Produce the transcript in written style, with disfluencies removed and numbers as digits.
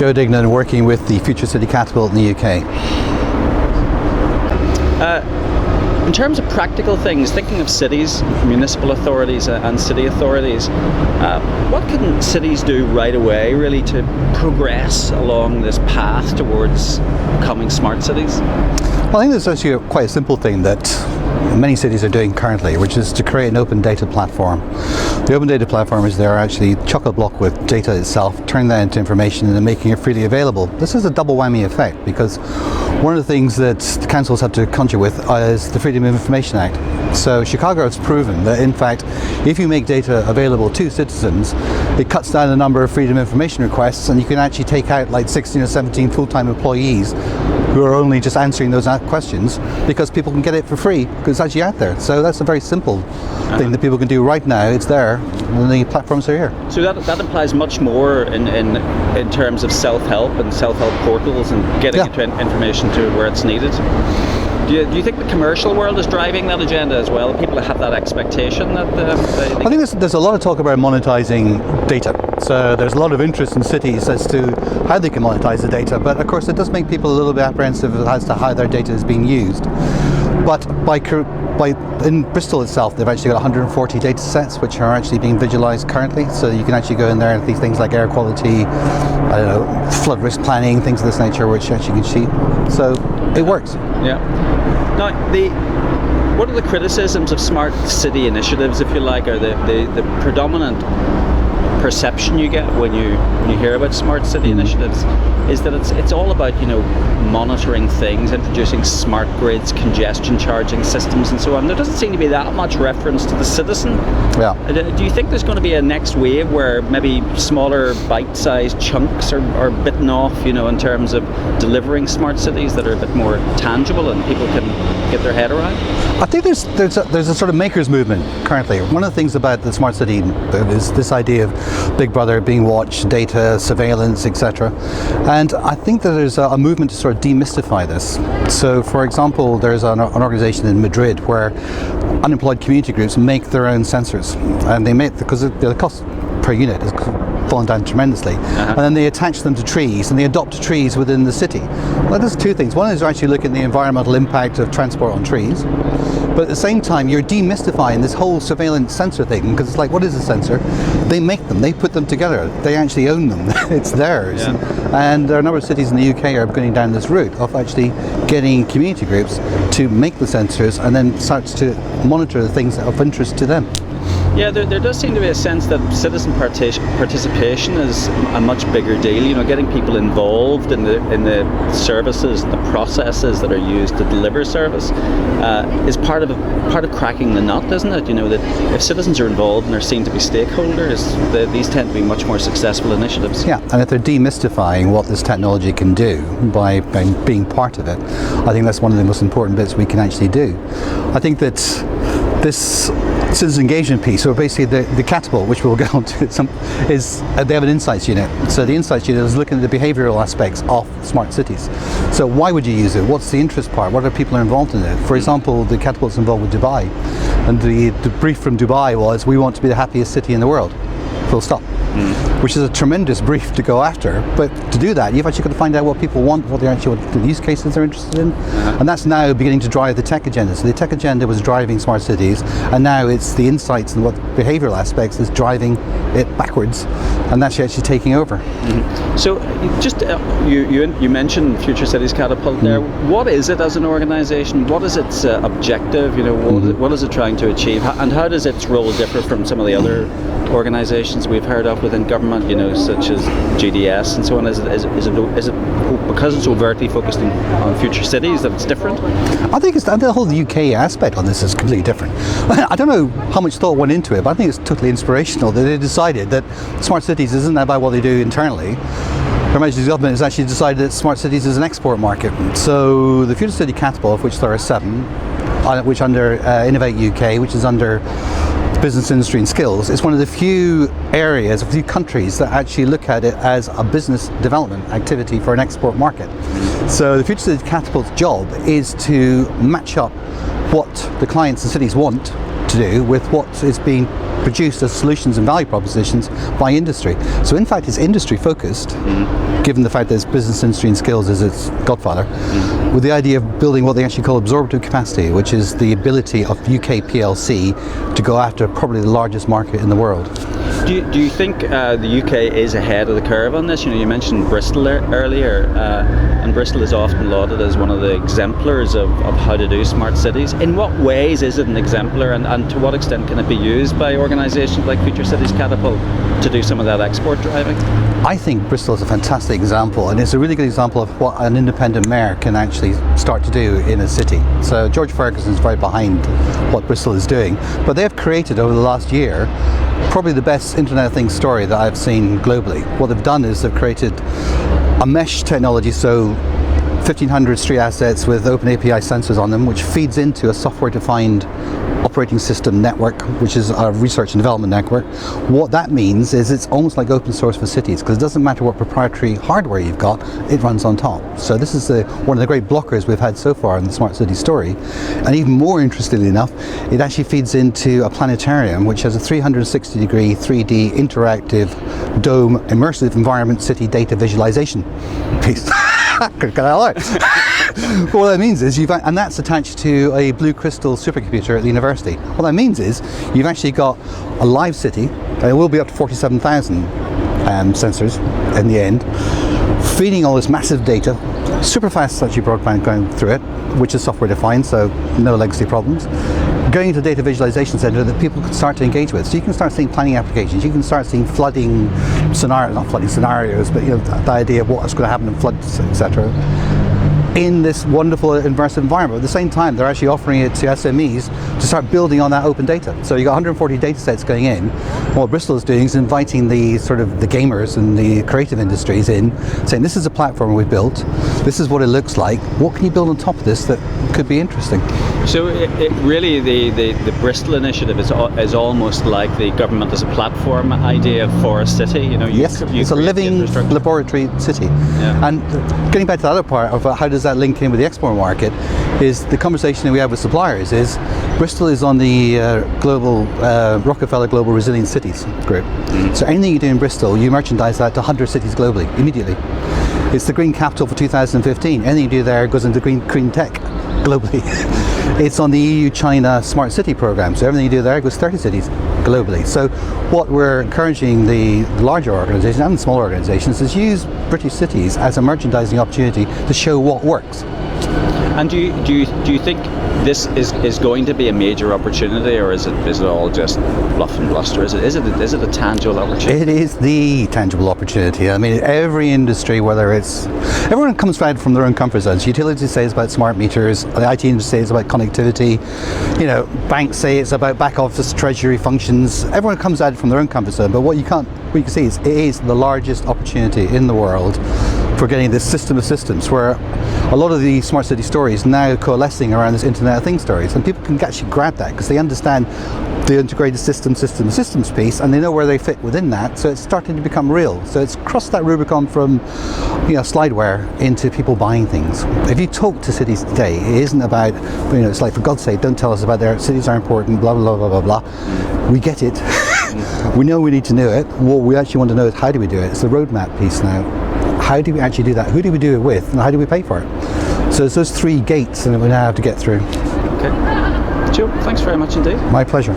Joe Dignan, working with the Future City Catapult in the UK. In terms of practical things, thinking of cities, municipal authorities and city authorities, what can cities do right away really to progress along this path towards becoming smart cities? Well, I think there's actually quite a simple thing that many cities are doing currently, which is to create an open data platform. The open data platform is there actually chock-a-block with data itself, turning that into information and then making it freely available. This is a double whammy effect because one of the things that the councils have to conjure with is the Freedom of Information Act. So Chicago has proven that in fact if you make data available to citizens, it cuts down the number of freedom of information requests, and you can actually take out like 16 or 17 full-time employees who are only just answering those questions because people can get it for free because it's actually out there. So that's a very simple thing that people can do right now. It's there and the platforms are here. So that implies much more in terms of self-help and self-help portals and getting information to where it's needed. Do you think the commercial world is driving that agenda as well? People have that expectation that I think there's a lot of talk about monetizing data. So there's a lot of interest in cities as to how they can monetize the data, but of course it does make people a little bit apprehensive as to how their data is being used. But in Bristol itself, they've actually got 140 data sets which are actually being visualized currently. So you can actually go in there and see things like air quality, I don't know, flood risk planning, things of this nature, which actually can see. So it works. Yeah. Now, what are the criticisms of smart city initiatives, if you like, or the predominant perception you get when you hear about smart city initiatives is that it's all about monitoring things, introducing smart grids, congestion charging systems and so on. There doesn't seem to be that much reference to the citizen. Yeah. Do you think there's going to be a next wave where maybe smaller bite-sized chunks are bitten off, in terms of delivering smart cities that are a bit more tangible and people can get their head around? I think there's a sort of makers movement currently. One of the things about the smart city is this idea of Big Brother being watched, data, surveillance, etc. And I think that there's a movement to sort of demystify this. So, for example, there's an organization in Madrid where unemployed community groups make their own sensors, and they make because the cost per unit is fallen down tremendously, and then they attach them to trees and they adopt trees within the city. Well, there's two things. One is actually looking at the environmental impact of transport on trees, but at the same time you're demystifying this whole surveillance sensor thing, because it's like, what is a sensor? They make them, they put them together, they actually own them. It's theirs. And there are a number of cities in the UK are going down this route of actually getting community groups to make the sensors and then start to monitor the things that are of interest to them. Yeah, there does seem to be a sense that citizen participation is a much bigger deal. Getting people involved in the services and the processes that are used to deliver service is part of cracking the nut, isn't it? That if citizens are involved and are seen to be stakeholders, these tend to be much more successful initiatives. Yeah, and if they're demystifying what this technology can do by being part of it, I think that's one of the most important bits we can actually do. I think that this citizen engagement piece, or basically the Catapult, which we'll get onto, they have an insights unit. So the insights unit is looking at the behavioural aspects of smart cities. So why would you use it? What's the interest part? What are people involved in it? For example, the Catapult's involved with Dubai, and the brief from Dubai was, we want to be the happiest city in the world. Full stop. Which is a tremendous brief to go after, but to do that you've actually got to find out what people want, what the use cases they're interested in, and that's now beginning to drive the tech agenda. So the tech agenda was driving smart cities, and now it's the insights and what behavioural aspects is driving it backwards, and that's actually taking over. So just you mentioned Future Cities Catapult there. What is it as an organisation? What is its objective? What is it trying to achieve, and how does its role differ from some of the other organisations we've heard of within government, such as GDS and so on? Is it because it's overtly focused on future cities that it's different? I think the whole UK aspect on this is completely different. I don't know how much thought went into it, but I think it's totally inspirational that they decided that smart cities isn't about what they do internally. Her Majesty's government has actually decided that smart cities is an export market. So the Future City Catapult, of which there are 7, which under Innovate UK, which is under business, industry and skills, is one of the few areas, a few countries that actually look at it as a business development activity for an export market. So the Future Cities Catapult's job is to match up what the clients and cities want to do with what is being produced as solutions and value propositions by industry. So in fact it's industry focused, given the fact that it's business, industry and skills is its godfather, with the idea of building what they actually call absorptive capacity, which is the ability of UK PLC to go after probably the largest market in the world. Do you think the UK is ahead of the curve on this? You mentioned Bristol earlier, and Bristol is often lauded as one of the exemplars of how to do smart cities. In what ways is it an exemplar, and to what extent can it be used by organisations like Future Cities Catapult to do some of that export driving? I think Bristol is a fantastic example, and it's a really good example of what an independent mayor can actually start to do in a city. So George Ferguson is very behind what Bristol is doing, but they've created over the last year probably the best Internet of Things story that I've seen globally. What they've done is they've created a mesh technology, so 1,500 street assets with open API sensors on them, which feeds into a software-defined operating system network, which is a research and development network. What that means is it's almost like open source for cities, because it doesn't matter what proprietary hardware you've got, it runs on top. So this is one of the great blockers we've had so far in the smart city story. And even more interestingly enough, it actually feeds into a planetarium, which has a 360-degree 3D interactive dome immersive environment city data visualization piece. Could get out. But what that means is and that's attached to a blue crystal supercomputer at the university. What that means is you've actually got a live city, and it will be up to 47,000 sensors in the end, feeding all this massive data, super fast actually broadband going through it, which is software defined, so no legacy problems, going into a data visualization center that people can start to engage with. So you can start seeing planning applications, you can start seeing flooding scenarios, not flooding scenarios, but the idea of what's going to happen in floods, etc. in this wonderful immersive environment. At the same time, they're actually offering it to SMEs to start building on that open data. So you've got 140 data sets going in. What Bristol is doing is inviting the gamers and the creative industries in, saying this is a platform we built, this is what it looks like, what can you build on top of this that could be interesting? So it really, the Bristol initiative is almost like the government as a platform idea for a city. Yes, it's a living laboratory city. Yeah. And getting back to the other part of how does that link in with the export market, is the conversation that we have with suppliers is Bristol is on the global Rockefeller Global Resilient Cities group. So anything you do in Bristol, you merchandise that to 100 cities globally immediately. It's the green capital for 2015. Anything you do there goes into green tech globally. It's on the EU-China Smart City program, so everything you do there goes 30 cities globally. So what we're encouraging the larger organisations and the smaller organisations is use British cities as a merchandising opportunity to show what works. And do you think this is going to be a major opportunity, or is it all just bluff and bluster? Is it a tangible opportunity? It is the tangible opportunity. I mean, every industry, everyone comes from their own comfort zones. Utilities say it's about smart meters, the IT industry says it's about connectivity, banks say it's about back office treasury functions. Everyone comes at it from their own comfort zone, but what you can see is it is the largest opportunity in the world for getting this system of systems, where a lot of the smart city stories now coalescing around this Internet of Things stories, and people can actually grab that because they understand the integrated systems piece, and they know where they fit within that. So it's starting to become real. So it's crossed that Rubicon from slideware into people buying things. If you talk to cities today, it isn't about it's like, for God's sake, don't tell us about their cities are important, blah blah blah blah blah blah. We get it. We know we need to know it. What we actually want to know is how do we do it. It's the roadmap piece now. How do we actually do that? Who do we do it with? And how do we pay for it? So it's those three gates that we now have to get through. Okay. Joe, thanks very much indeed. My pleasure.